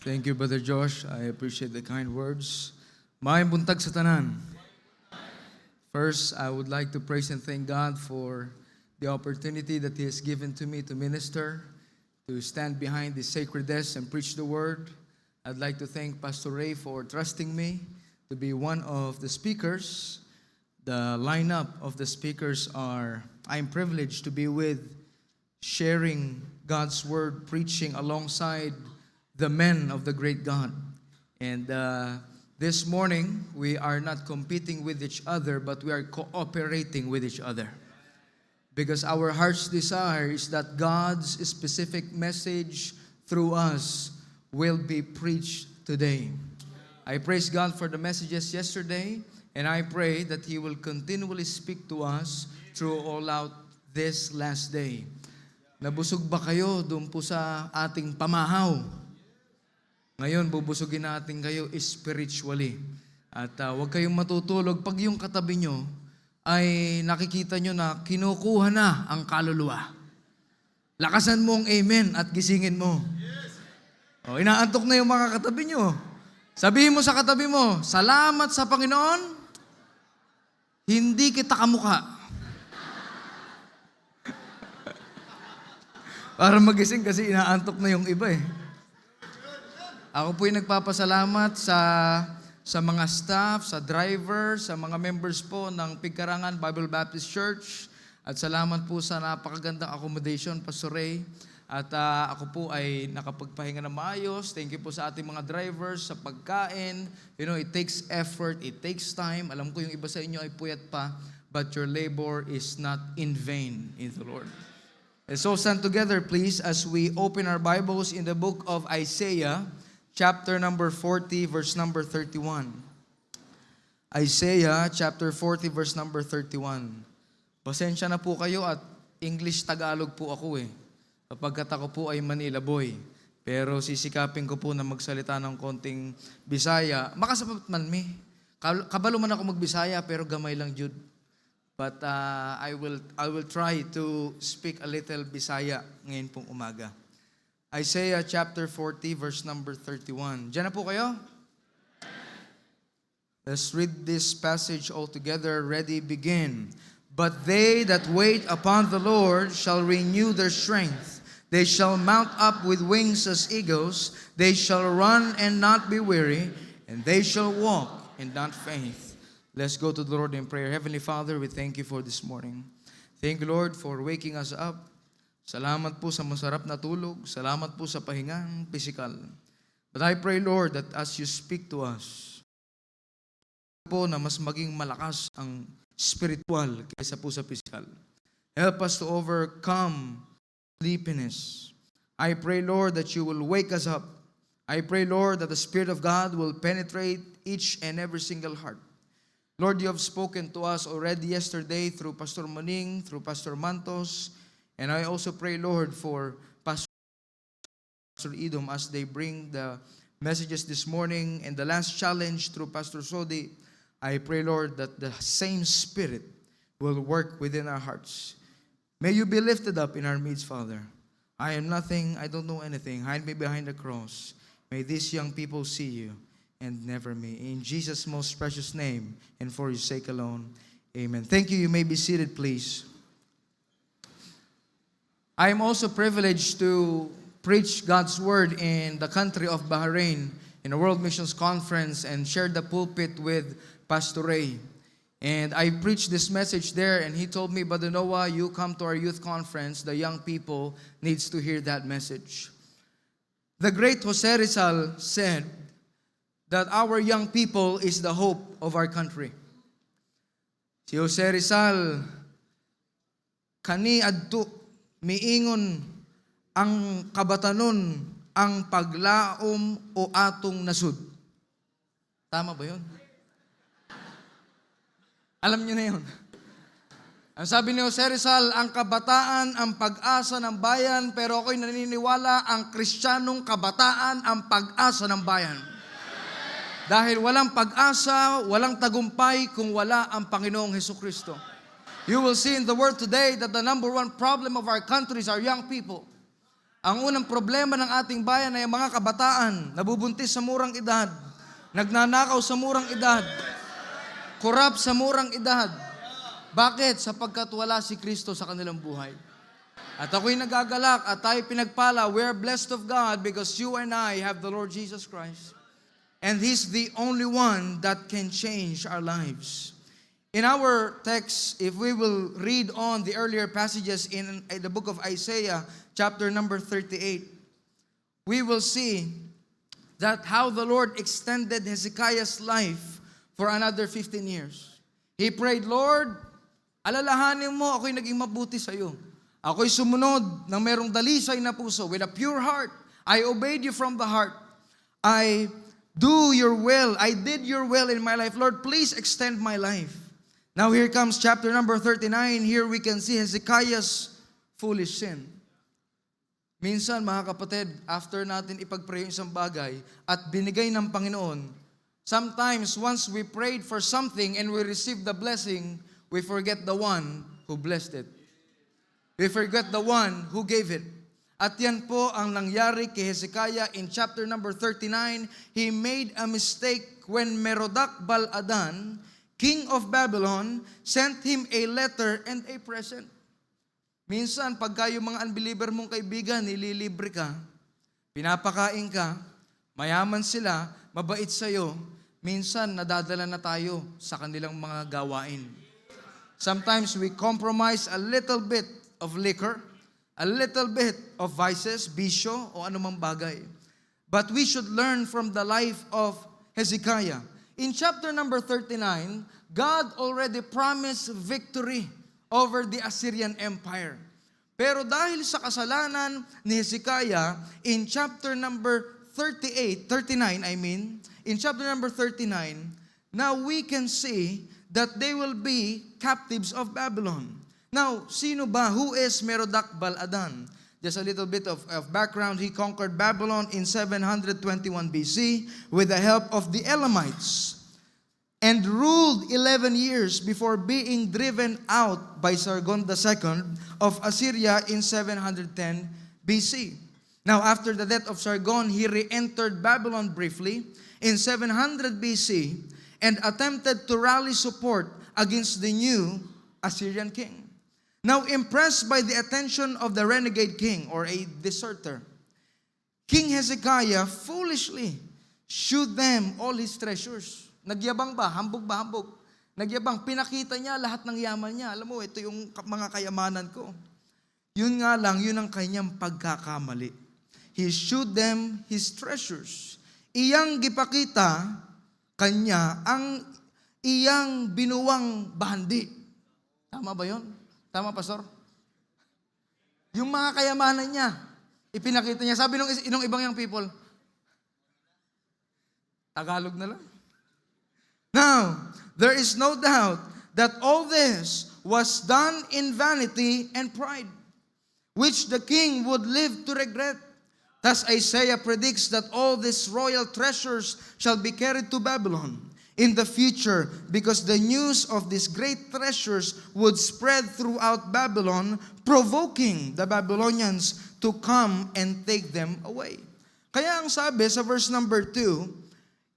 Thank you, Brother Josh. I appreciate the kind words. Maayong buntag sa tanan. First, I would like to praise and thank God for the opportunity that He has given to me to minister, to stand behind the sacred desk and preach the Word. I'd like to thank Pastor Ray for trusting me to be one of the speakers. The lineup of the speakers are, I'm privileged to be with, sharing God's Word, preaching alongside the men of the great God. And this morning, we are not competing with each other, but we are cooperating with each other. Because our heart's desire is that God's specific message through us will be preached today. I praise God for the messages yesterday, and I pray that He will continually speak to us throughout this last day. Nabusog ba kayo doon po sa ating pamahaw? Ngayon, bubusugin natin kayo spiritually. At huwag kayong matutulog pag yung katabi nyo ay nakikita nyo na kinukuha na ang kaluluwa. Lakasan mo ang amen at gisingin mo. O, inaantok na yung mga katabi nyo. Sabihin mo sa katabi mo, salamat sa Panginoon, hindi kita kamukha. Para magising kasi inaantok na yung iba eh. Ako po'y nagpapasalamat sa mga staff, sa driver, sa mga members po ng Pigkarangan Bible Baptist Church. At salamat po sa napakagandang accommodation, Pastor Ray. At ako po ay nakapagpahinga na maayos. Thank you po sa ating mga drivers, sa pagkain. You know, it takes effort, it takes time. Alam ko yung iba sa inyo ay puyat pa, but your labor is not in vain in the Lord. And so stand together, please, as we open our Bibles in the book of Isaiah, chapter number 40, verse number 31. Isaiah, chapter 40, verse number 31. Pasensya na po kayo at English-Tagalog po ako eh. Kapagkat ako po ay Manila boy. Pero sisikapin ko po na magsalita ng konting Bisaya. Makasapat man mi. Kabalo man ako magbisaya pero gamay lang jud. But I will try to speak a little Bisaya ngayon pong umaga. Isaiah chapter 40, verse number 31. Diyan na po kayo? Let's read this passage all together. Ready, begin. But they that wait upon the Lord shall renew their strength. They shall mount up with wings as eagles. They shall run and not be weary, and they shall walk and not faint. Let's go to the Lord in prayer. Heavenly Father, we thank you for this morning. Thank you, Lord, for waking us up. Salamat po sa masarap na tulog. Salamat po sa pahingang pisikal. But I pray, Lord, that as you speak to us, po na mas maging malakas ang spiritual kaysa po sa pisikal. Help us to overcome sleepiness. I pray, Lord, that you will wake us up. I pray, Lord, that the Spirit of God will penetrate each and every single heart. Lord, you have spoken to us already yesterday through Pastor Maning, through Pastor Mantos, and I also pray, Lord, for Pastor Edom as they bring the messages this morning and the last challenge through Pastor Sodi. I pray, Lord, that the same Spirit will work within our hearts. May you be lifted up in our midst, Father. I am nothing, I don't know anything. Hide me behind the cross. May these young people see you and never me. In Jesus' most precious name and for your sake alone, amen. Thank you. You may be seated, please. I am also privileged to preach God's Word in the country of Bahrain in a World Missions Conference and share the pulpit with Pastor Ray. And I preached this message there, and he told me, Brother Noah, you come to our youth conference, the young people needs to hear that message. The great Jose Rizal said that our young people is the hope of our country. Si Jose Rizal, kani adto miingon ang kabatanon ang paglaom o atong nasud. Tama ba yun? Alam niyo na yun. Ang sabi ni Jose Rizal, ang kabataan ang pag-asa ng bayan, pero ako'y naniniwala ang Kristiyanong kabataan ang pag-asa ng bayan. Dahil walang pag-asa, walang tagumpay kung wala ang Panginoong Hesukristo. You will see in the Word today that the number one problem of our country is our young people. Ang unang problema ng ating bayan ay ang mga kabataan, nabubuntis sa murang edad, nagnanakaw sa murang edad, korap sa murang edad. Bakit? Sapagkat wala si Kristo sa kanilang buhay. At ako'y nagagalak at tayo pinagpala. We are blessed of God because you and I have the Lord Jesus Christ. And He's the only one that can change our lives. In our text, if we will read on the earlier passages in the book of Isaiah, chapter number 38, we will see that how the Lord extended Hezekiah's life for another 15 years. He prayed, Lord, alalahanin mo, ako'y naging mabuti sa iyo. Ako'y sumunod ng merong dalisay na puso. With a pure heart, I obeyed you from the heart. I do your will. I did your will in my life. Lord, please extend my life. Now here comes chapter number 39. Here we can see Hezekiah's foolish sin. Minsan, mga kapatid, after natin ipag-pray yung isang bagay at binigay ng Panginoon, sometimes once we prayed for something and we received the blessing, we forget the one who blessed it. We forget the one who gave it. At yan po ang nangyari kay Hezekiah in chapter number 39. He made a mistake when Merodach-Baladan, king of Babylon, sent him a letter and a present. Minsan, pagka yung mga unbeliever mong kaibigan, nililibre ka, pinapakain ka, mayaman sila, mabait sa'yo, minsan nadadala na tayo sa kanilang mga gawain. Sometimes we compromise a little bit of liquor, a little bit of vices, bisyo, o anumang bagay. But we should learn from the life of Hezekiah. In chapter number 39, God already promised victory over the Assyrian Empire. Pero dahil sa kasalanan ni Hezekiah, in chapter number 39, in chapter number 39, now we can see that they will be captives of Babylon. Now, sino ba? Who is Merodach-Baladan? Just a little bit of background. He conquered Babylon in 721 BC with the help of the Elamites and ruled 11 years before being driven out by Sargon II of Assyria in 710 BC. Now, after the death of Sargon, he re-entered Babylon briefly in 700 BC and attempted to rally support against the new Assyrian king. Now, impressed by the attention of the renegade king or a deserter, King Hezekiah foolishly showed them all his treasures. Nagyabang ba? Hambog ba? Hambog. Nagyabang. Pinakita niya lahat ng yaman niya. Alam mo, ito yung mga kayamanan ko. Yun nga lang, yun ang kanyang pagkakamali. He showed them his treasures. Iyang gipakita kanya ang iyang binuwang bahandi. Tama ba yun? Tama, Pastor? Yung mga kayamanan niya, ipinakita niya. Sabi nung ibang young people, Tagalog na lang. Now, there is no doubt that all this was done in vanity and pride, which the king would live to regret. Thus Isaiah predicts that all these royal treasures shall be carried to Babylon in the future, because the news of these great treasures would spread throughout Babylon, provoking the Babylonians to come and take them away. Kaya ang sabi sa verse number 2,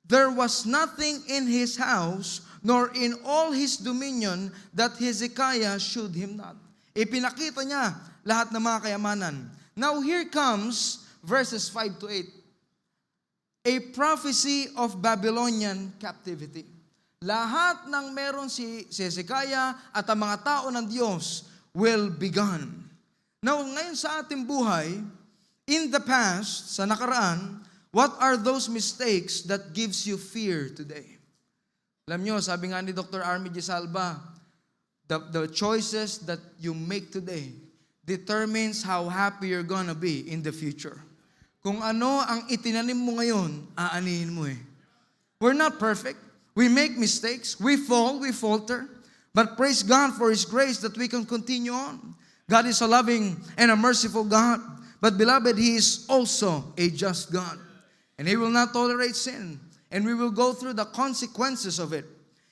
there was nothing in his house, nor in all his dominion, that Hezekiah showed him not. Ipinakita niya lahat ng mga kayamanan. Now here comes verses 5 to 8. A prophecy of Babylonian captivity. Lahat ng meron si Hezekiah at ang mga tao ng Diyos will be gone. Now, ngayon sa ating buhay, in the past, sa nakaraan, what are those mistakes that gives you fear today? Alam nyo, sabi nga ni Dr. Army Gisalba, the choices that you make today determines how happy you're gonna be in the future. Kung ano ang itinanim mo ngayon, aanihin mo eh. We're not perfect. We make mistakes. We fall, we falter. But praise God for His grace that we can continue on. God is a loving and a merciful God. But beloved, He is also a just God. And He will not tolerate sin. And we will go through the consequences of it.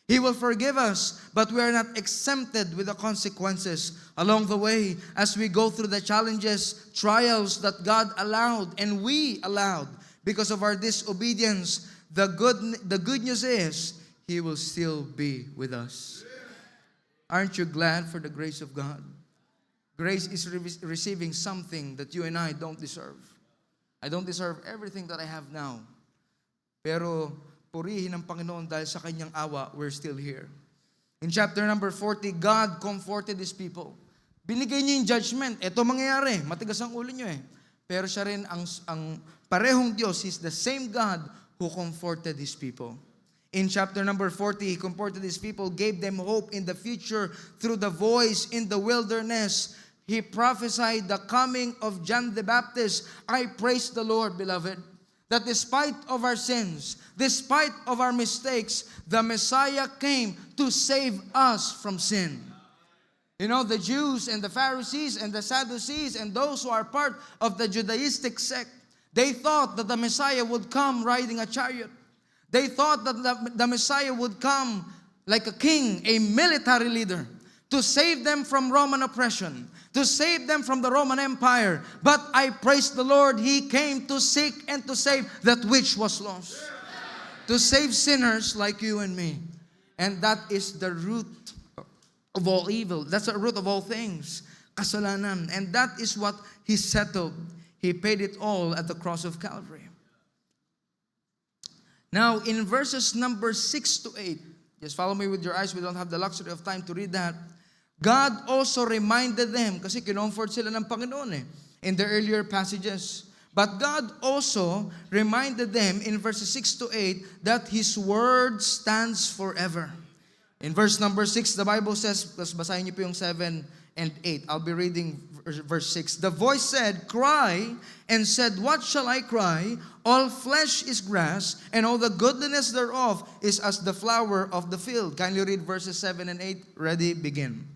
He will forgive us, but we are not exempted with the consequences along the way as we go through the challenges, trials that God allowed and we allowed because of our disobedience. The good news is He will still be with us. Aren't you glad for the grace of God? Grace is receiving something that you and I don't deserve. I don't deserve everything that I have now. Pero purihin ang Panginoon dahil sa Kanyang awa, we're still here. In chapter number 40, God comforted His people. Binigay niya yung judgment. Ito mangyayari. Matigas ang ulo niyo eh. Pero siya rin ang parehong Diyos. He's the same God who comforted His people. In chapter number 40, He comforted His people, gave them hope in the future through the voice in the wilderness. He prophesied the coming of John the Baptist. I praise the Lord, beloved, that despite of our sins, despite of our mistakes, the Messiah came to save us from sin. You know, the Jews and the Pharisees and the Sadducees and those who are part of the Judaistic sect, they thought that the Messiah would come riding a chariot. They thought that the Messiah would come like a king, a military leader, to save them from Roman oppression, to save them from the Roman Empire. But I praise the Lord, He came to seek and to save that which was lost. To save sinners like you and me. And that is the root of all evil. That's the root of all things. Kasalanan. And that is what He settled. He paid it all at the cross of Calvary. Now, in verses number 6 to 8, just follow me with your eyes. We don't have the luxury of time to read that. God also reminded them, kasi kinomfort sila ng Panginoon in the earlier passages. But God also reminded them in verses 6 to 8 that His word stands forever. In verse number 6, the Bible says, plus basahin niyo po yung 7 and 8. I'll be reading verse 6. The voice said, cry, and said, what shall I cry? All flesh is grass, and all the goodness thereof is as the flower of the field. Kindly read verses 7 and 8. Ready, begin.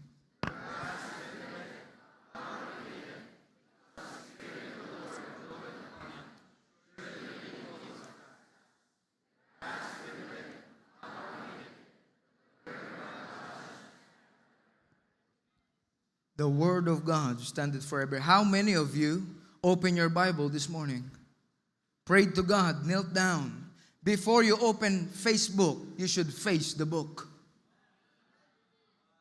The Word of God standeth forever. How many of you open your Bible this morning? Prayed to God, knelt down. Before you open Facebook, you should face the book.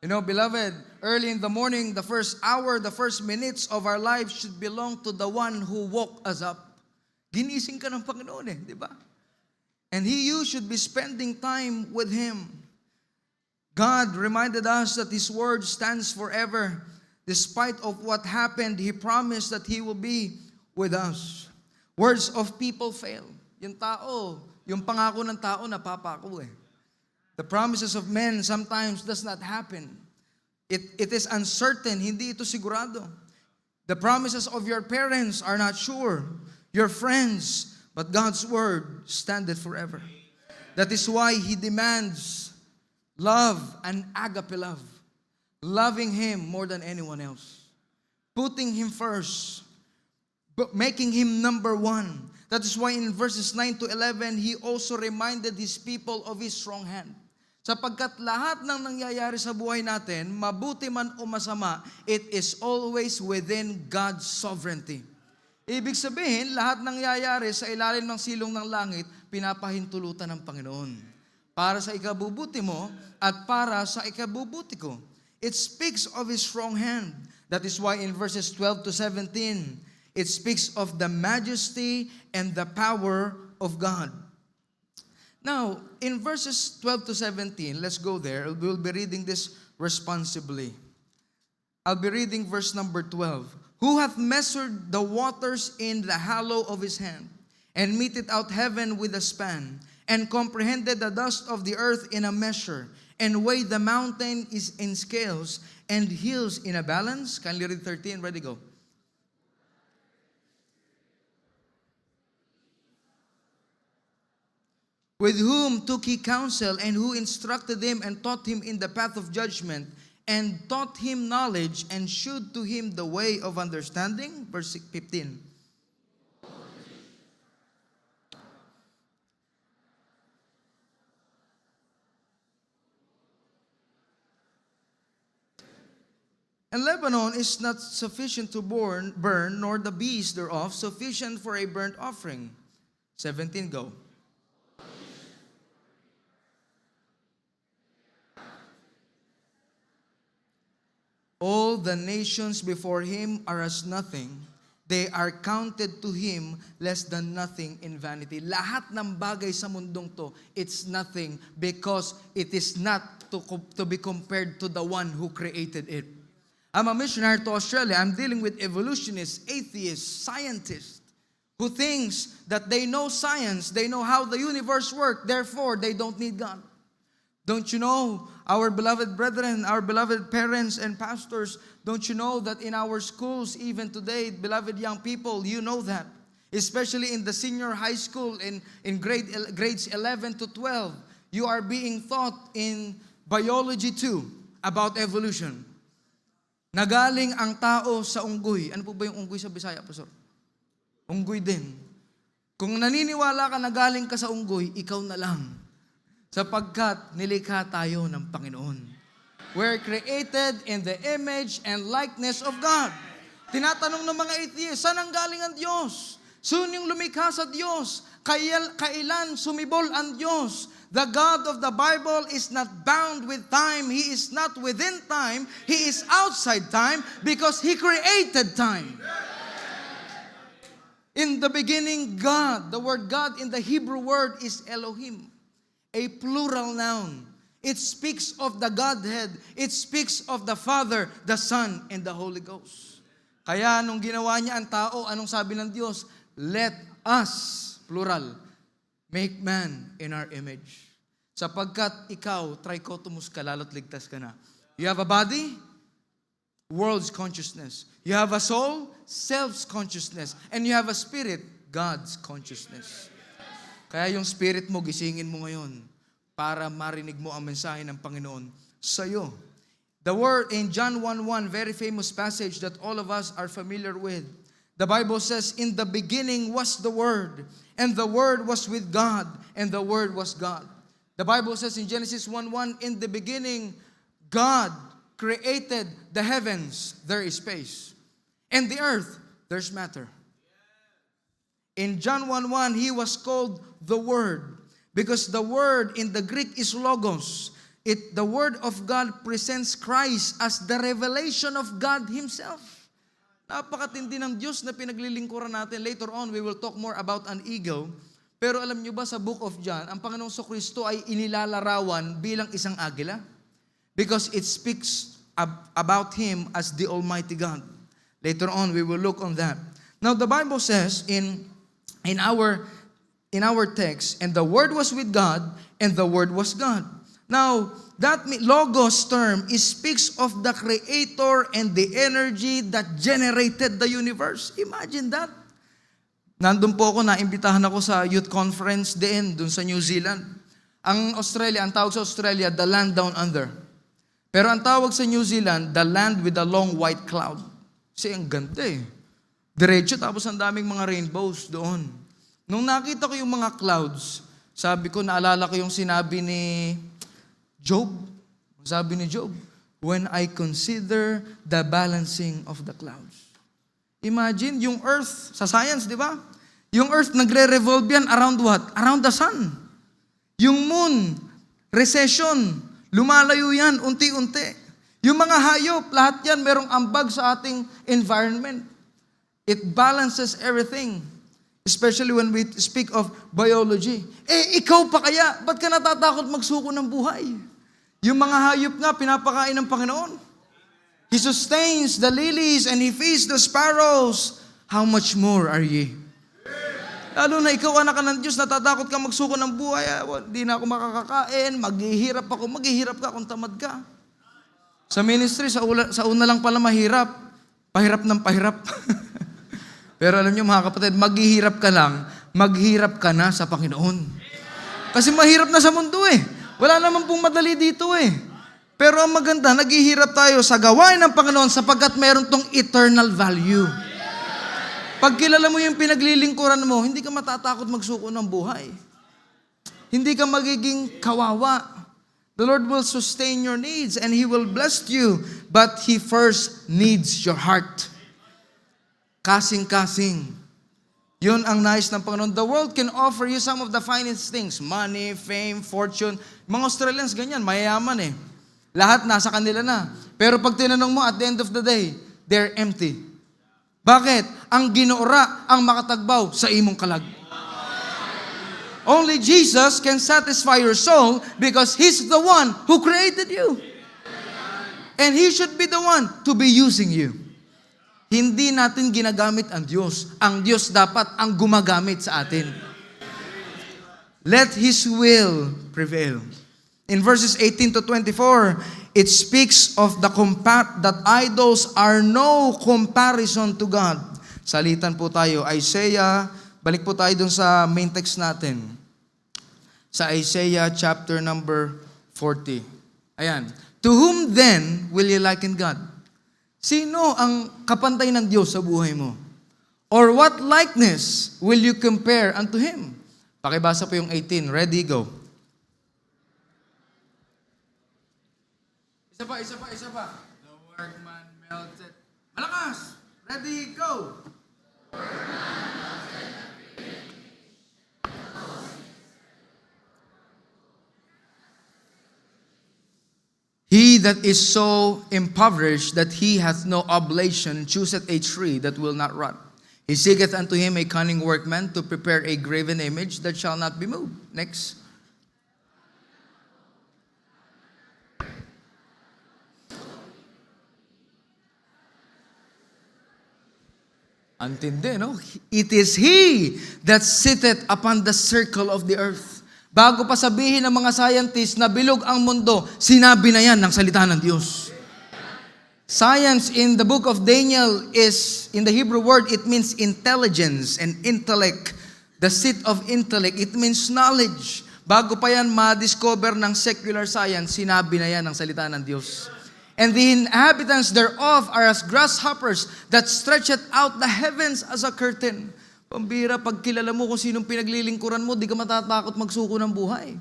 You know, beloved, early in the morning, the first hour, the first minutes of our life should belong to the one who woke us up. Ginising ka ng Panginoon di ba? And you should be spending time with Him. God reminded us that His Word stands forever. Despite of what happened, He promised that He will be with us. Words of people fail. Yung pangako ng tao napapako The promises of men sometimes does not happen. It is uncertain, hindi ito sigurado. The promises of your parents are not sure. Your friends, but God's word standeth forever. That is why He demands love and agape love. Loving Him more than anyone else. Putting Him first. Making Him number one. That is why in verses 9 to 11, He also reminded His people of His strong hand. Sapagkat lahat ng nangyayari sa buhay natin, mabuti man o masama, it is always within God's sovereignty. Ibig sabihin, lahat ng nangyayari sa ilalim ng silong ng langit, pinapahintulutan ng Panginoon. Para sa ikabubuti mo at para sa ikabubuti ko. It speaks of His strong hand. That is why in verses 12 to 17, it speaks of the majesty and the power of God. Now, in verses 12 to 17, let's go there. We'll be reading this responsibly. I'll be reading verse number 12. Who hath measured the waters in the hollow of His hand, and meted out heaven with a span, and comprehended the dust of the earth in a measure, and weighed the mountain is in scales, and hills in a balance? Kindly read 13, ready, go. With whom took He counsel, and who instructed him, and taught him in the path of judgment, and taught him knowledge, and shewed to him the way of understanding? Verse 15. And Lebanon is not sufficient to burn, nor the beast thereof sufficient for a burnt offering. 17, go. All the nations before him are as nothing. They are counted to him less than nothing in vanity. Lahat ng bagay sa mundong to, it's nothing because it is not to be compared to the one who created it. I'm a missionary to Australia. I'm dealing with evolutionists, atheists, scientists who thinks that they know science, they know how the universe works, therefore they don't need God. Don't you know, our beloved brethren, our beloved parents and pastors, don't you know that in our schools, even today, beloved young people, you know that. Especially in the senior high school, in grades 11 to 12, you are being taught in biology 2 about evolution. Nagaling ang tao sa unggoy. Ano po ba yung unggoy sa Bisaya, Pastor? Unggoy din. Kung naniniwala ka na galing ka sa unggoy, ikaw na lang. Sapagkat nilikha tayo ng Panginoon. We're created in the image and likeness of God. Tinatanong ng mga atheists, saan ang galing ang Diyos? Sino yung lumikha sa Diyos? Kailan sumibol ang Diyos? The God of the Bible is not bound with time. He is not within time. He is outside time because He created time. In the beginning, God. The word God in the Hebrew word is Elohim. A plural noun. It speaks of the Godhead. It speaks of the Father, the Son, and the Holy Ghost. Kaya nung ginawa niya ang tao, anong sabi ng Diyos? Let us, plural, make man in our image. Sapagkat ikaw, trichotomous ka, lalo't ligtas ka na. You have a body, world's consciousness. You have a soul, self's consciousness. And you have a spirit, God's consciousness. Kaya yung spirit mo, gisingin mo ngayon para marinig mo ang mensahe ng Panginoon sa'yo. The word in John 1:1, very famous passage that all of us are familiar with. The Bible says, in the beginning was the Word, and the Word was with God, and the Word was God. The Bible says in Genesis 1:1, in the beginning, God created the heavens, there is space, and the earth, there's matter. In John 1:1, He was called the Word, because the Word in the Greek is logos. The Word of God presents Christ as the revelation of God Himself. Napakatindi ng Diyos na pinaglilingkuran natin. Later on, we will talk more about an eagle. Pero alam nyo ba sa Book of John, ang Panginoong Kristo ay inilalarawan bilang isang agila? Because it speaks about Him as the Almighty God. Later on, we will look on that. Now, the Bible says in our text, and the Word was with God, and the Word was God. Now, that logos term speaks of the Creator and the energy that generated the universe. Imagine that. Nandun po ako, naimbitahan ako sa youth conference din, dun sa New Zealand. Ang Australia, ang tawag sa Australia, the land down under. Pero ang tawag sa New Zealand, the land with a long white cloud. Kasi ang ganda eh. Diretso, tapos ang daming mga rainbows doon. Nung nakita ko yung mga clouds, sabi ko, naalala ko yung sinabi ni Job. Sabi ni Job, when I consider the balancing of the clouds. Imagine, yung earth, sa science, di ba? Yung earth, nagre-revolve yan around what? Around the sun. Yung moon, recession, lumalayo yan, unti-unti. Yung mga hayop, lahat yan merong ambag sa ating environment. It balances everything. Especially when we speak of biology. Ikaw pa kaya? Ba't ka natatakot magsuko ng buhay? Yung mga hayop nga, pinapakain ng Panginoon. He sustains the lilies and He feeds the sparrows. How much more are ye? Lalo na ikaw, anak ka ng Diyos, natatakot ka magsuko ng buhay. Di na ako makakakain, maghihirap ako. Maghihirap ka kung tamad ka. Sa ministry, sa una lang pala mahirap. Pahirap ng pahirap. Pero alam niyo mga kapatid, maghihirap ka lang, maghirap ka na sa Panginoon. Kasi mahirap na sa mundo eh. Wala naman pong madali dito eh. Pero ang maganda, naghihirap tayo sa gawain ng Panginoon sapagkat mayroon tong eternal value. Pag kilala mo yung pinaglilingkuran mo, hindi ka matatakot magsuko ng buhay. Hindi ka magiging kawawa. The Lord will sustain your needs and He will bless you. But He first needs your heart. Kasing-kasing. Yun ang nais ng Panginoon. The world can offer you some of the finest things. Money, fame, fortune. Mga Australians ganyan, mayayaman eh. Lahat nasa kanila na. Pero pag tinanong mo at the end of the day, they're empty. Bakit? Ang ginoora ang makatagbaw sa imong kalag. Only Jesus can satisfy your soul because He's the one who created you. And He should be the one to be using you. Hindi natin ginagamit ang Diyos. Ang Diyos dapat ang gumagamit sa atin. Let His will prevail. In verses 18 to 24, it speaks of that idols are no comparison to God. Salitan po tayo, Isaiah, balik po tayo dun sa main text natin. Sa Isaiah chapter number 40. Ayan. To whom then will you liken God? Sino ang kapantay ng Diyos sa buhay mo? Or what likeness will you compare unto Him? Pakibasa po yung 18. Ready, go. Isa pa. The workman melted. Malakas! Ready, go! He that is so impoverished that he hath no oblation chooseth a tree that will not rot. He seeketh unto him a cunning workman to prepare a graven image that shall not be moved. Next. Antindi, no? It is He that sitteth upon the circle of the earth. Bago pa sabihin ng mga scientists na bilog ang mundo, sinabi na yan ng salita ng Diyos. Science in the book of Daniel is, in the Hebrew word, it means intelligence and intellect. The seat of intellect, it means knowledge. Bago pa yan ma-discover ng secular science, sinabi na yan ng salita ng Diyos. And the inhabitants thereof are as grasshoppers that stretcheth out the heavens as a curtain. Pambira, pag kilala mo kung sinong pinaglilingkuran mo, di ka matatakot magsuko ng buhay.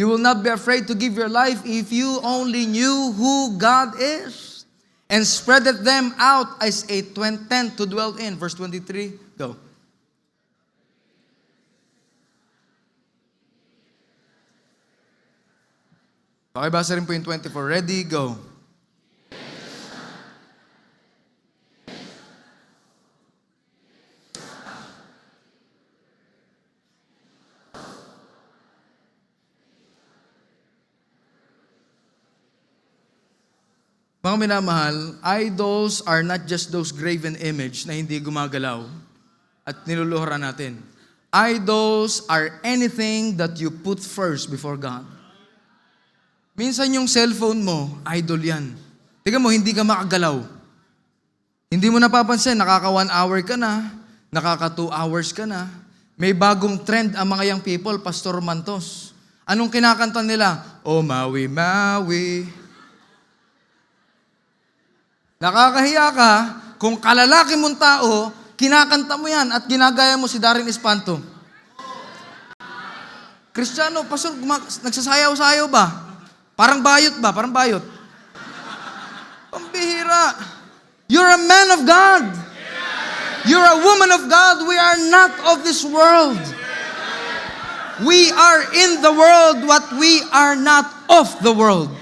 You will not be afraid to give your life if you only knew who God is. And spreadeth them out as a tent to dwell in. Verse 23, go. Pakibasa rin po yung 24. Ready, go. Mga minamahal, idols are not just those graven image na hindi gumagalaw at niluluhuran natin. Idols are anything that you put first before God. Minsan yung cellphone mo, idol yan. Tingnan mo, hindi ka makagalaw. Hindi mo napapansin, nakaka 1 hour ka na, nakaka 2 hours ka na. May bagong trend ang mga young people, Pastor Mantos. Anong kinakanta nila? Oh, Maui, Maui. Nakakahiya ka kung kalalaki mong tao, kinakanta mo yan at ginagaya mo si Darren Espanto. Kristiyano, pastor, nagsasayaw-sayaw ba? Parang bayot ba? Parang bayot. Pambihira. You're a man of God. You're a woman of God. We are not of this world. We are in the world, but we are not of the world.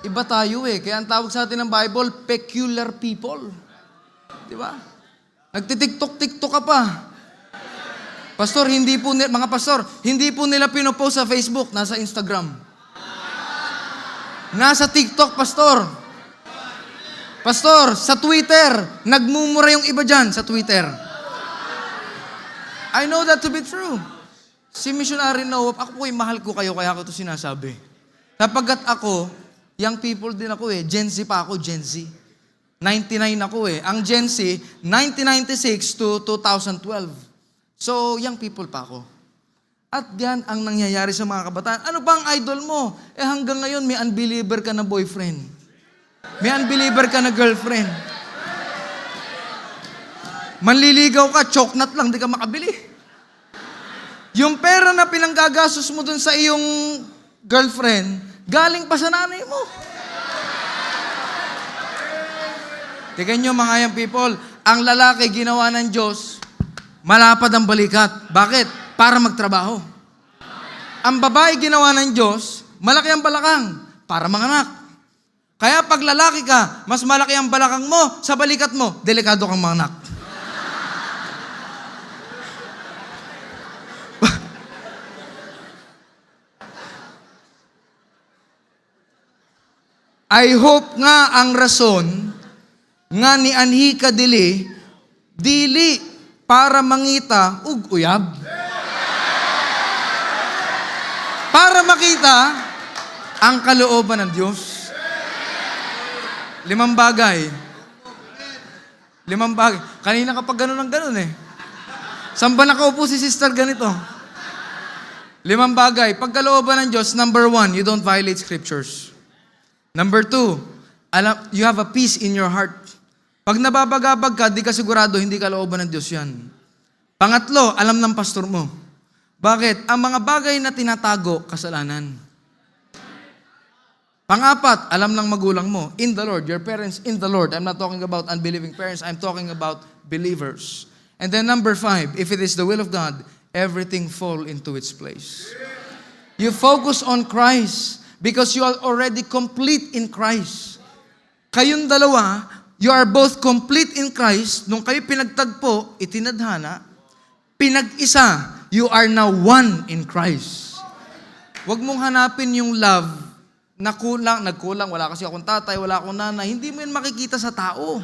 Iba tayo eh. Kaya ang tawag sa atin ng Bible, peculiar people. Di ba? Nagtitiktok-tiktok ka pa. Pastor, mga pastor, hindi po nila pinopost sa Facebook, nasa Instagram. Nasa TikTok, pastor. Pastor, sa Twitter, nagmumura yung iba dyan sa Twitter. I know that to be true. Si Missionary Noah, ako po'y mahal ko kayo, kaya ako ito sinasabi. Sapagkat ako, young people din ako eh. Gen Z pa ako, Gen Z. 99 ako eh. Ang Gen Z, 1996 to 2012. So, young people pa ako. At yan ang nangyayari sa mga kabataan. Ano ba ang idol mo? Eh hanggang ngayon, may unbeliever ka na boyfriend. May unbeliever ka na girlfriend. Manliligaw ka, choknat lang, di ka makabili. Yung pera na pinanggagastos mo dun sa iyong girlfriend, galing pa sa nanay mo. Tingnan nyo mga young people, ang lalaki ginawa ng Diyos, malapad ang balikat. Bakit? Para magtrabaho. Ang babae ginawa ng Diyos, malaki ang balakang para manganak. Kaya pag lalaki ka, mas malaki ang balakang mo sa balikat mo, delikado kang manganak. I hope nga ang rason nga ni anhi ka dili para mangita ug uyab. Para makita ang kalooban ng Diyos. 5 bagay. 5 bagay. Kanina kapag ganun ang ganun eh. Saan ba nakaupo si sister ganito? 5 bagay. Pagkalooban ng Diyos, number 1, you don't violate scriptures. Number 2, you have a peace in your heart. Pag nababagabag ka, di ka sigurado, hindi kalooban ng Diyos yan. Pangatlo, alam ng pastor mo. Bakit? Ang mga bagay na tinatago, kasalanan. Pang-apat, alam ng magulang mo, in the Lord, your parents in the Lord. I'm not talking about unbelieving parents, I'm talking about believers. And then number 5, if it is the will of God, everything fall into its place. You focus on Christ because you are already complete in Christ. Kayong dalawa, you are both complete in Christ. Nung kayo pinagtagpo, itinadhana, pinag-isa, you are now one in Christ. Huwag mong hanapin yung love na nagkulang, wala kasi akong tatay, wala akong nanay, hindi mo yun makikita sa tao.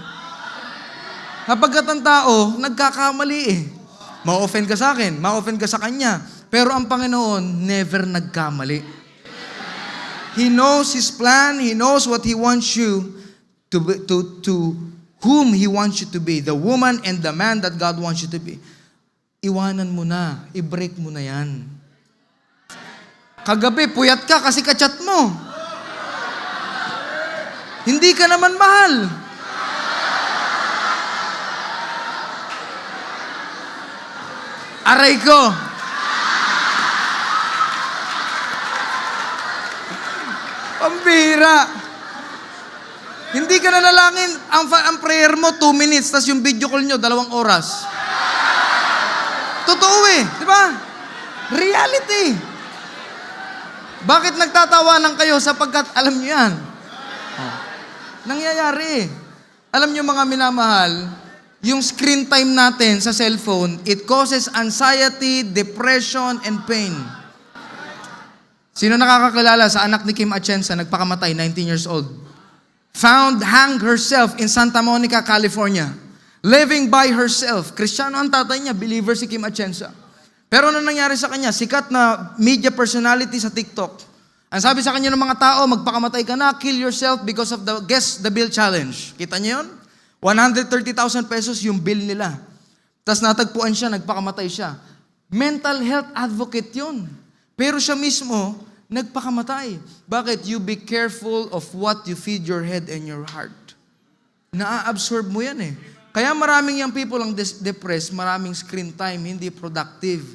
Kapag ang tao, nagkakamali eh. Ma-offend ka sa akin, ma-offend ka sa kanya. Pero ang Panginoon, never nagkamali. He knows His plan, He knows what He wants you to whom He wants you to be, the woman and the man that God wants you to be. Iwanan mo na, i-break mo na yan. Kagabi, puyat ka kasi kachat mo. Hindi ka naman mahal. Aray ko. Pambira. Hindi ka nanalangin. Ang prayer mo, 2 minutes, tas yung video call nyo, 2 oras. Totoo eh, di ba? Reality. Bakit nagtatawanan kayo sapagkat alam nyo yan? Nangyayari. Alam nyo mga minamahal, yung screen time natin sa cellphone, it causes anxiety, depression, and pain. Sino nakakakilala sa anak ni Kim Atienza, nagpakamatay, 19 years old? Hanged herself in Santa Monica, California. Living by herself. Kristiyano ang tatay niya, believer si Kim Atienza. Pero ano nangyari sa kanya? Sikat na media personality sa TikTok. Ang sabi sa kanya ng mga tao, magpakamatay ka na, kill yourself because of the Guess the Bill Challenge. Kita niyo yun? 130,000 pesos yung bill nila. Tapos natagpuan siya, nagpakamatay siya. Mental health advocate yun. Pero siya mismo, nagpakamatay. Bakit? You be careful of what you feed your head and your heart. Naa-absorb mo yan eh. Kaya maraming young people ang depressed, maraming screen time, hindi productive.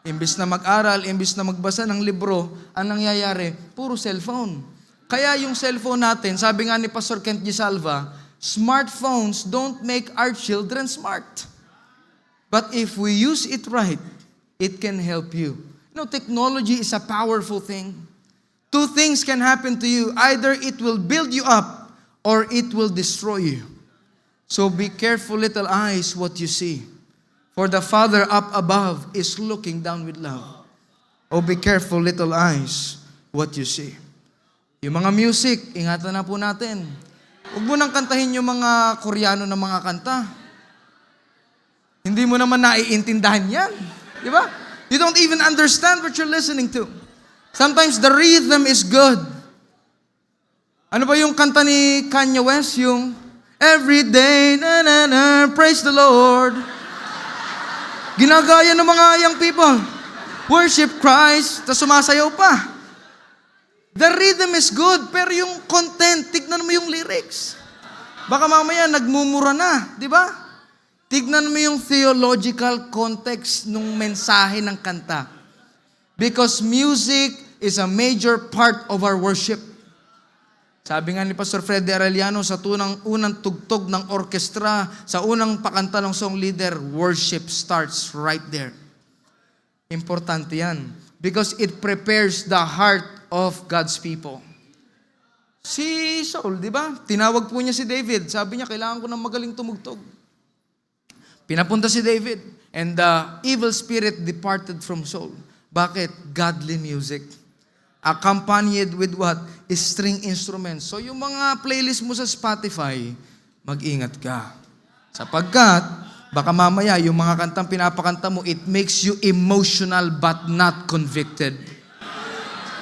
Imbis na mag-aral, imbis na magbasa ng libro, ang nangyayari, puro cellphone. Kaya yung cellphone natin, sabi nga ni Pastor Kent Gisalva, smartphones don't make our children smart. But if we use it right, it can help you. You know, technology is a powerful thing. 2 things can happen to you. Either it will build you up or it will destroy you. So be careful, little eyes, what you see. For the Father up above is looking down with love. Oh, be careful, little eyes, what you see. Yung mga music, ingatan na po natin. Huwag mo nang kantahin yung mga Koreano na mga kanta. Hindi mo naman naiintindahan yan. Di ba? You don't even understand what you're listening to. Sometimes the rhythm is good. Ano ba yung kanta ni Kanye West? Yung every day, na na na, praise the Lord. Ginagaya ng mga young people. Worship Christ, tapos sumasayaw pa. The rhythm is good, pero yung content, tignan mo yung lyrics. Baka mamaya nagmumura na, di ba? Tignan mo yung theological context ng mensahe ng kanta. Because music is a major part of our worship. Sabi nga ni Pastor Fred de Arellano, sa unang tugtog ng orkestra, sa unang pakanta ng song leader, worship starts right there. Importante yan. Because it prepares the heart of God's people. Si Saul, di ba? Tinawag po niya si David. Sabi niya, kailangan ko ng magaling tumugtog. Pinapunta si David. And the evil spirit departed from Saul. Bakit? Godly music. Accompanied with what? String instruments. So yung mga playlist mo sa Spotify, mag-ingat ka. Sapagkat, baka mamaya yung mga kantang pinapakanta mo, it makes you emotional but not convicted.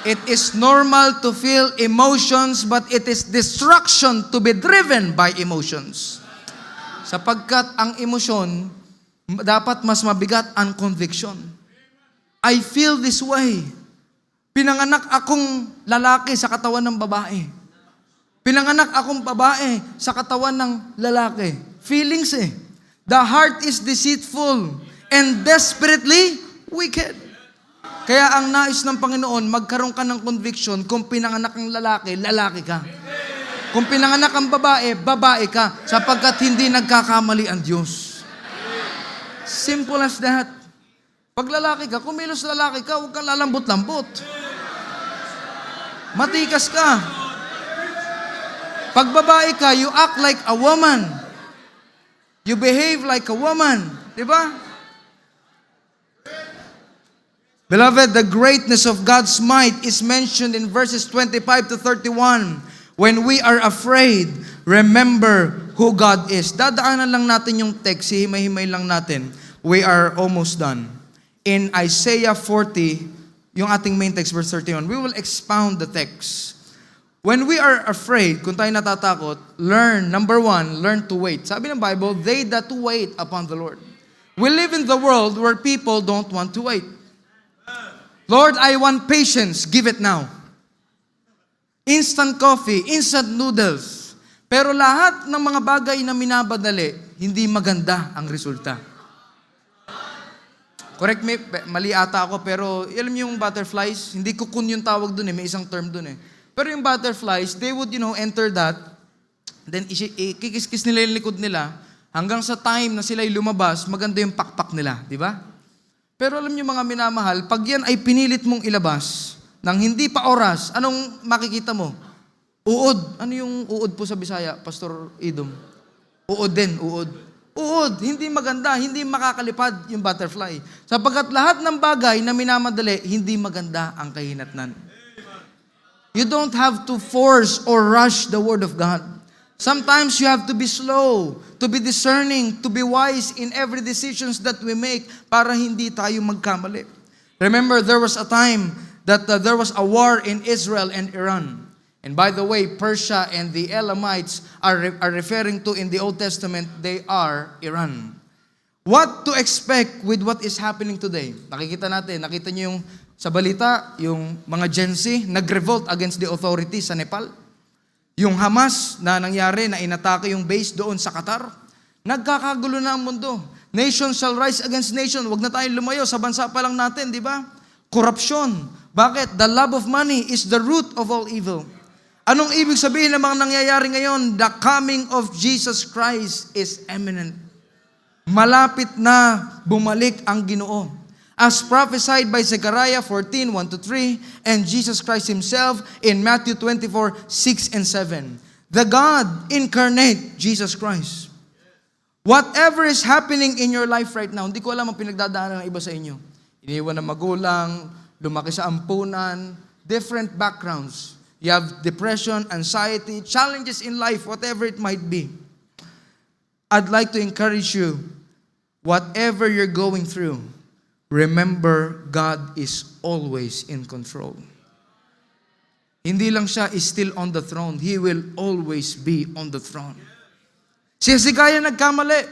It is normal to feel emotions, but it is destruction to be driven by emotions. Sapagkat ang emosyon, dapat mas mabigat ang conviction. I feel this way. Pinanganak akong lalaki sa katawan ng babae. Pinanganak akong babae sa katawan ng lalaki. Feelings eh. The heart is deceitful and desperately wicked. Kaya ang nais ng Panginoon, magkaroon ka ng conviction, kung pinanganak ang lalaki, lalaki ka. Kung pinanganak ang babae, babae ka, sapagkat hindi nagkakamali ang Diyos. Simple as that. Pag lalaki ka, kumilos lalaki ka, huwag kang lalambot-lambot. Matikas ka. Pag babae ka, you act like a woman. You behave like a woman. Diba? Beloved, the greatness of God's might is mentioned in verses 25 to 31. When we are afraid, remember who God is. Dadaanan lang natin yung text, himay-himay lang natin. We are almost done. In Isaiah 40, yung ating main text, verse 31, we will expound the text. When we are afraid, kung tayo natatakot, number one, learn to wait. Sabi ng Bible, they that wait upon the Lord. We live in the world where people don't want to wait. Lord, I want patience. Give it now. Instant coffee, instant noodles. Pero lahat ng mga bagay na minabadali, hindi maganda ang resulta. Correct me, mali ata ako, pero alam niyo yung butterflies, hindi cocoon yung tawag dun eh, may isang term dun eh. Pero yung butterflies, they would, enter that, then kikis-kis nila yung likod nila, hanggang sa time na sila'y lumabas, maganda yung pakpak nila, di ba? Pero alam niyo mga minamahal, pag yan ay pinilit mong ilabas, nang hindi pa oras, anong makikita mo? Uod. Ano yung uod po sa Bisaya, Pastor Idom? Uod din, uod. Uod, hindi maganda, hindi makakalipad yung butterfly. Sapagkat lahat ng bagay na minamadali, hindi maganda ang kahinatnan. You don't have to force or rush the Word of God. Sometimes you have to be slow, to be discerning, to be wise in every decisions that we make para hindi tayo magkamali. Remember, there was a time that there was a war in Israel and Iran. And by the way, Persia and the Elamites are referring to in the Old Testament, they are Iran. What to expect with what is happening today? Nakita niyo yung sa balita, yung mga Gen Z nag-revolt against the authorities sa Nepal. Yung Hamas na nangyari na inatake yung base doon sa Qatar. Nagkakagulo na ang mundo. Nation shall rise against nation. Huwag na tayong lumayo sa bansa pa lang natin, di ba? Korupsyon. Bakit? The love of money is the root of all evil. Anong ibig sabihin ng mga nangyayari ngayon? The coming of Jesus Christ is imminent. Malapit na bumalik ang Ginoo. As prophesied by Zechariah 14, 1-3, and Jesus Christ Himself in Matthew 24, 6 and 7. The God incarnate, Jesus Christ. Whatever is happening in your life right now, hindi ko alam ang pinagdadaanan ng iba sa inyo. Iniwan ng magulang, lumaki sa ampunan, different backgrounds. You have depression, anxiety, challenges in life, whatever it might be. I'd like to encourage you, whatever you're going through, remember God is always in control. Hindi lang siya is still on the throne. He will always be on the throne. Si Hezekiah nagkamali.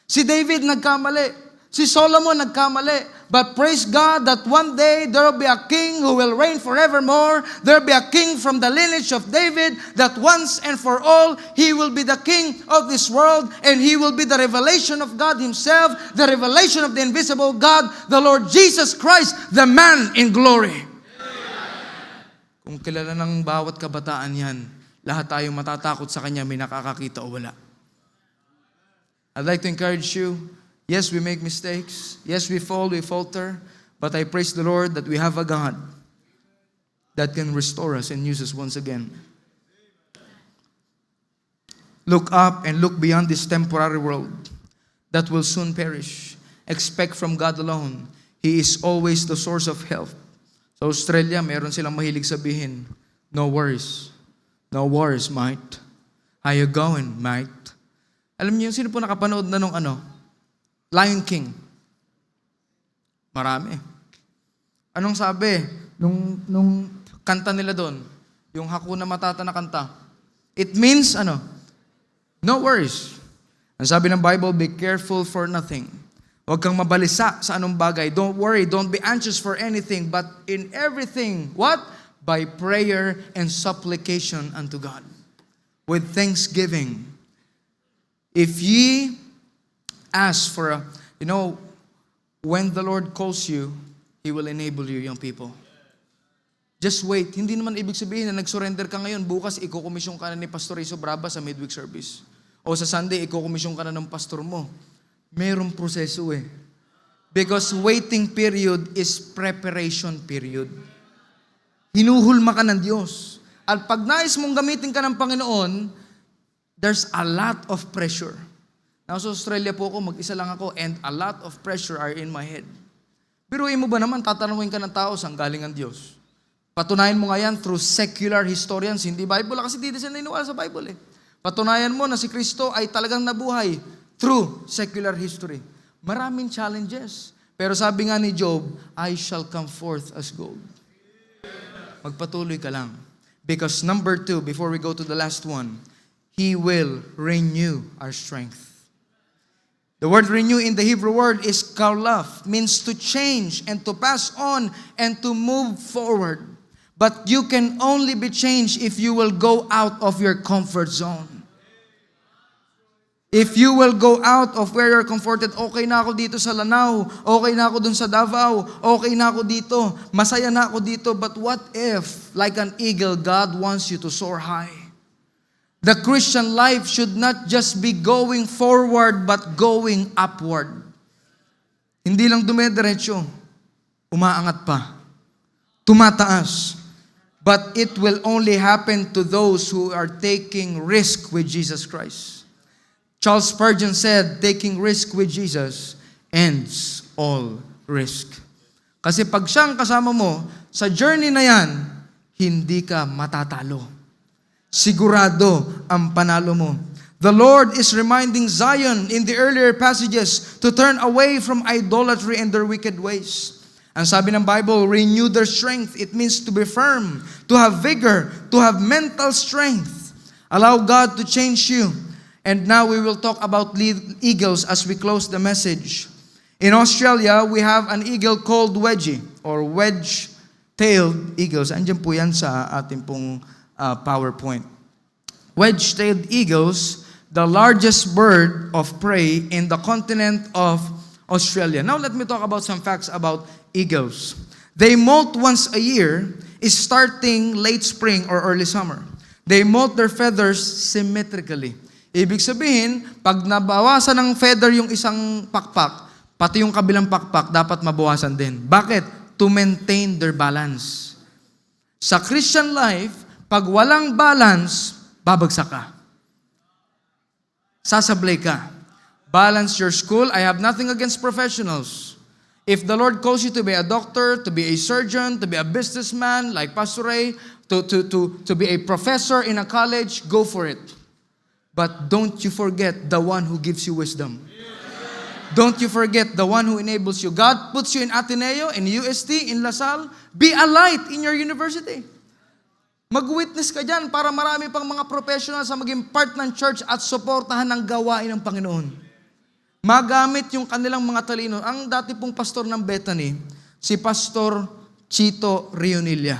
Si David nagkamali. Si Solomon nagkamali. But praise God that one day there will be a king who will reign forevermore. There will be a king from the lineage of David, that once and for all, he will be the king of this world, and he will be the revelation of God himself, the revelation of the invisible God, the Lord Jesus Christ, the man in glory. Kung kilala ng bawat kabataan yan, lahat tayo matatakot sa kanya, may nakakakita o wala. I'd like to encourage you, yes, we make mistakes. Yes, we fall, we falter. But I praise the Lord that we have a God that can restore us and use us once again. Look up and look beyond this temporary world that will soon perish. Expect from God alone. He is always the source of health. Sa Australia, meron silang mahilig sabihin, no worries. No worries, mate. How you going, mate? Alam niyo, sino po nakapanood na nung Lion King? Marami. Anong sabi nung kanta nila doon? Yung Hakuna Matata na kanta. It means, no worries. Ang sabi ng Bible, be careful for nothing. Huwag kang mabalisa sa anong bagay. Don't worry, don't be anxious for anything, but in everything, what? By prayer and supplication unto God. With thanksgiving. If ye ask for when the Lord calls you, He will enable you, young people. Just wait. Hindi naman ibig sabihin na nag-surrender ka ngayon, bukas ikukomisyon ka na ni Pastor Iso Braba sa midweek service. O sa Sunday, ikukomisyon ka na ng pastor mo. Merong proseso eh. Because waiting period is preparation period. Hinuhulma ka ng Diyos. At pag nais mong gamitin ka ng Panginoon, there's a lot of pressure. Now, sa Australia po ako, mag-isa lang ako, and a lot of pressure are in my head. Biruin mo ba naman, tatanungin ka ng tao, saan galing ang Diyos? Patunayan mo nga yan through secular historians, hindi Bible, kasi di sila niniwala sa Bible eh. Patunayan mo na si Kristo ay talagang nabuhay through secular history. Maraming challenges. Pero sabi nga ni Job, I shall come forth as gold. Magpatuloy ka lang. Because number 2, before we go to the last one, He will renew our strength. The word renew in the Hebrew word is kalaf, means to change and to pass on and to move forward. But you can only be changed if you will go out of your comfort zone. If you will go out of where you're comforted, okay na ako dito sa Lanao, okay na ako dun sa Davao, okay na ako dito, masaya na ako dito, but what if, like an eagle, God wants you to soar high? The Christian life should not just be going forward, but going upward. Hindi lang dumediretso, umaangat pa, tumataas. But it will only happen to those who are taking risk with Jesus Christ. Charles Spurgeon said, taking risk with Jesus ends all risk. Kasi pag siyang kasama mo, sa journey na yan, hindi ka matatalo. Sigurado ang panalo mo. The Lord is reminding Zion in the earlier passages to turn away from idolatry and their wicked ways. Ang sabi ng Bible, renew their strength. It means to be firm, to have vigor, to have mental strength. Allow God to change you. And now we will talk about eagles as we close the message. In Australia, we have an eagle called wedgie or wedge-tailed eagles. Andiyan po yan sa ating pong PowerPoint. Wedge-tailed eagles, the largest bird of prey in the continent of Australia. Now let me talk about some facts about eagles. They molt once a year, starting late spring or early summer. They molt their feathers symmetrically. Ibig sabihin, pag nabawasan ng feather yung isang pakpak, pati yung kabilang pakpak dapat mabawasan din. Bakit? To maintain their balance. Sa Christian life, pag walang balance, babagsak ka. Sasablay ka. Balance your school. I have nothing against professionals. If the Lord calls you to be a doctor, to be a surgeon, to be a businessman like Pastor Ray, to be a professor in a college, go for it. But don't you forget the one who gives you wisdom. Don't you forget the one who enables you. God puts you in Ateneo, in UST, in LaSalle. Be a light in your university. Mag-witness ka dyan para marami pang mga professionals sa maging part ng church at suportahan ng gawain ng Panginoon. magamit yung kanilang mga talino. Ang dati pong pastor ng Bethany, si Pastor Chito Rionilla.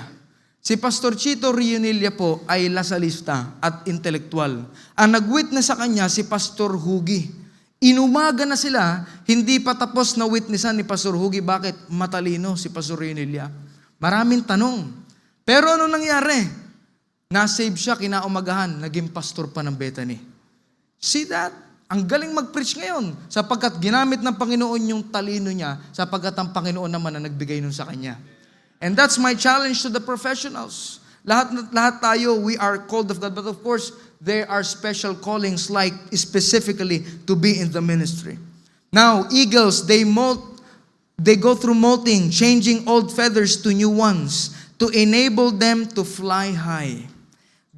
Si Pastor Chito Rionilla po ay lasalista at intelektual. Ang nag-witness sa kanya si Pastor Hugi. Inumaga na sila, hindi pa tapos na witnessan ni Pastor Hugi. Bakit? Matalino si Pastor Rionilla. Maraming tanong. Pero ano nangyari? Na-save siya kinaumagahan, naging pastor pa ng Bethany. See that? Ang galing mag-preach ngayon sapagkat ginamit ng Panginoon yung talino niya sapagkat ang Panginoon naman ang nagbigay nun sa kanya. And that's my challenge to the professionals. Lahat tayo, we are called of God. But of course, there are special callings like specifically to be in the ministry. Now, eagles, they go through molting, changing old feathers to new ones to enable them to fly high.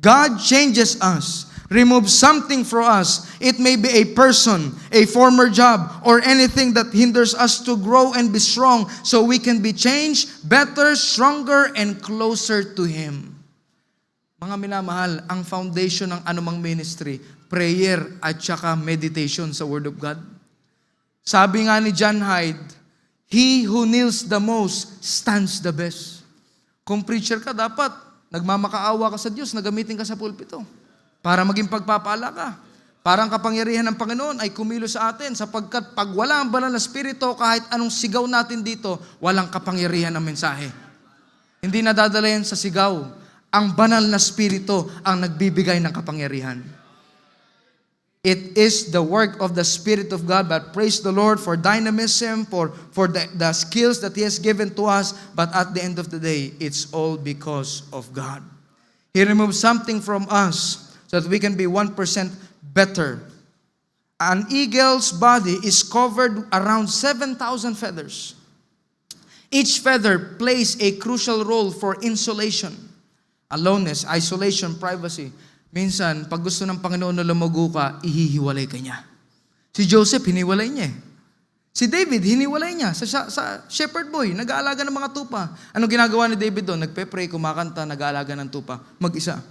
God changes us, removes something from us. It may be a person, a former job, or anything that hinders us to grow and be strong so we can be changed, better, stronger, and closer to Him. Mga minamahal, ang foundation ng anumang ministry, prayer at saka meditation sa Word of God. Sabi nga ni John Hyde, he who kneels the most stands the best. Kung preacher ka, dapat nagmamakaawa ka sa Diyos, nagamitin ka sa pulpito para maging pagpapala ka. Parang kapangyarihan ng Panginoon ay kumilos sa atin sapagkat pag wala ang banal na spirito, kahit anong sigaw natin dito, walang kapangyarihan ng mensahe. Hindi nadadala yan sa sigaw. Ang banal na spirito ang nagbibigay ng kapangyarihan. It is the work of the Spirit of God, but praise the Lord for dynamism, for the skills that He has given to us, but at the end of the day, it's all because of God. He removes something from us so that we can be 1% better. An eagle's body is covered around 7,000 feathers. Each feather plays a crucial role for insulation, aloneness, isolation, privacy. Minsan, pag gusto ng Panginoon na lumago ka, ihihiwalay ka niya. Si Joseph, hiniwalay niya. Si David, hiniwalay niya sa shepherd boy, nag-aalaga ng mga tupa. Anong ginagawa ni David doon? Nagpe-pray, kumakanta, nag-aalaga ng tupa. Mag-isa.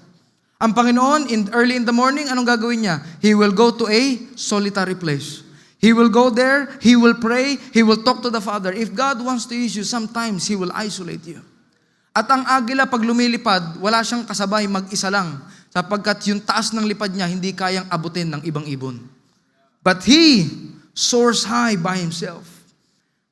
Ang Panginoon, early in the morning, anong gagawin niya? He will go to a solitary place. He will go there, He will pray, He will talk to the Father. If God wants to use you, sometimes He will isolate you. At ang agila, pag lumilipad, wala siyang kasabay, mag-isa lang. Sapagkat yung taas ng lipad niya, hindi kayang abutin ng ibang ibon. But He soars high by Himself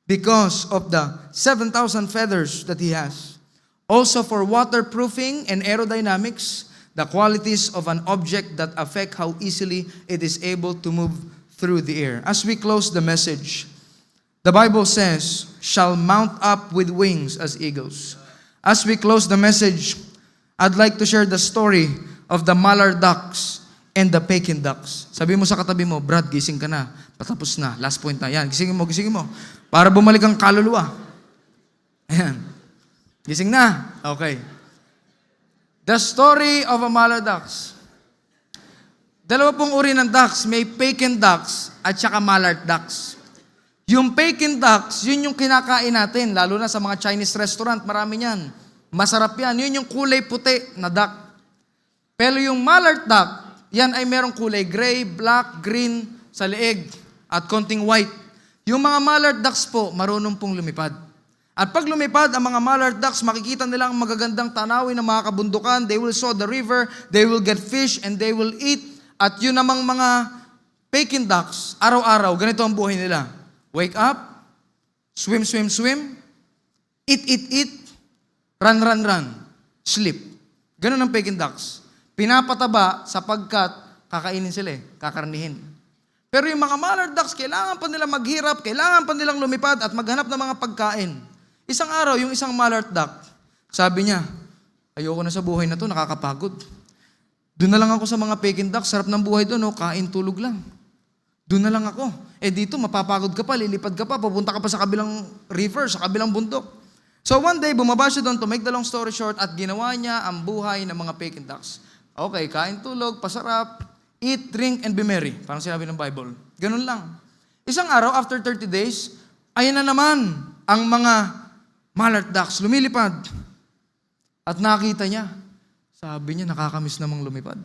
because of the 7,000 feathers that He has. Also for waterproofing and aerodynamics, the qualities of an object that affect how easily it is able to move through the air. As we close the message, the Bible says, shall mount up with wings as eagles. As we close the message, I'd like to share the story of the mallard ducks and the Peking ducks. Sabi mo sa katabi mo, Brad, gising ka na. Patapos na. Last point na. Yan, gisingin mo. Para bumalik ang kaluluwa. Ayan. Gising na. Okay. The story of a mallard ducks. Dalawa pong uri ng ducks. May Peking ducks at saka mallard ducks. Yung Peking ducks, yun yung kinakain natin. Lalo na sa mga Chinese restaurant, marami yan. Masarap yan. Yun yung kulay puti na duck. Pero yung mallard duck, yan ay merong kulay gray, black, green sa leeg at konting white. Yung mga mallard ducks po, marunong pong lumipad. At pag lumipad, ang mga mallard ducks, makikita nila ang magagandang tanawin ng mga kabundukan. They will saw the river, they will get fish, and they will eat. At yun namang mga Peking ducks, araw-araw, ganito ang buhay nila. Wake up, swim, eat, run, sleep. Ganun ang Peking ducks. Pinapataba sapagkat kakainin sila kakarnihin. Pero yung mga mallard ducks, kailangan pa nila maghirap, kailangan pa nilang lumipad at maghanap ng mga pagkain. Isang araw, yung isang mallard duck, sabi niya, ayoko na sa buhay na to, nakakapagod. Doon na lang ako sa mga Peking ducks, sarap ng buhay doon, kain, tulog lang. Doon na lang ako. Dito, mapapagod ka pa, lilipad ka pa, pupunta ka pa sa kabilang river, sa kabilang bundok. So one day, bumaba siya doon, to make the long story short, at ginawa niya ang buhay ng mga Peking ducks. Okay, kain, tulog, pasarap, eat, drink, and be merry. Parang sinabi ng Bible. Ganun lang. Isang araw, after 30 days, ayan na naman ang mga mallard ducks, lumilipad. At nakita niya, sabi niya, nakakamiss namang lumipad.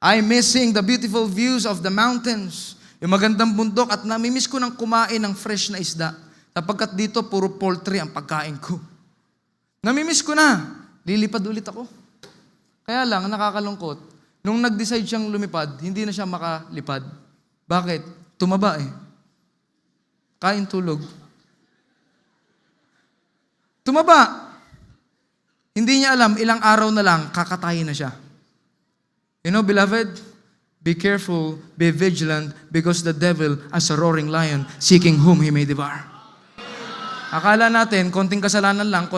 I'm missing the beautiful views of the mountains. Yung magandang bundok at namimiss ko ng kumain ng fresh na isda. Sapagkat dito, puro poultry ang pagkain ko. Namimiss ko na. Lilipad ulit ako. Kaya lang, nakakalungkot. Nung nag-decide siyang lumipad, hindi na siya makalipad. Bakit? Tumaba eh. Kain tulog. Tumaba. Hindi niya alam, ilang araw na lang, kakatayin na siya. You know, beloved, be careful, be vigilant, because the devil, as a roaring lion, seeking whom he may devour. Akala natin, konting kasalanan lang,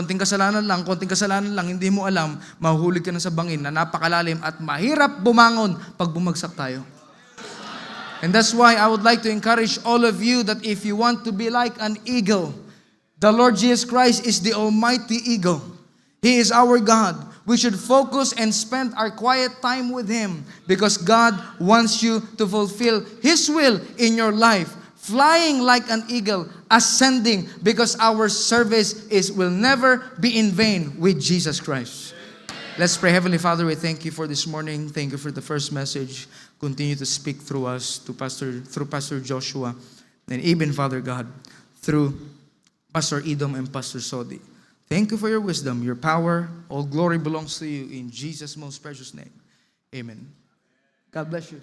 hindi mo alam, mahuhulog ka na sa bangin na napakalalim at mahirap bumangon pag bumagsak tayo. And that's why I would like to encourage all of you that if you want to be like an eagle, the Lord Jesus Christ is the almighty eagle. He is our God. We should focus and spend our quiet time with Him because God wants you to fulfill His will in your life. Flying like an eagle, ascending, because our service will never be in vain with Jesus Christ. Let's pray. Heavenly Father, we thank you for this morning. Thank you for the first message. Continue to speak through us, through Pastor Joshua, and even, Father God, through Pastor Edom and Pastor Sodi. Thank you for your wisdom, your power. All glory belongs to you in Jesus' most precious name. Amen. God bless you.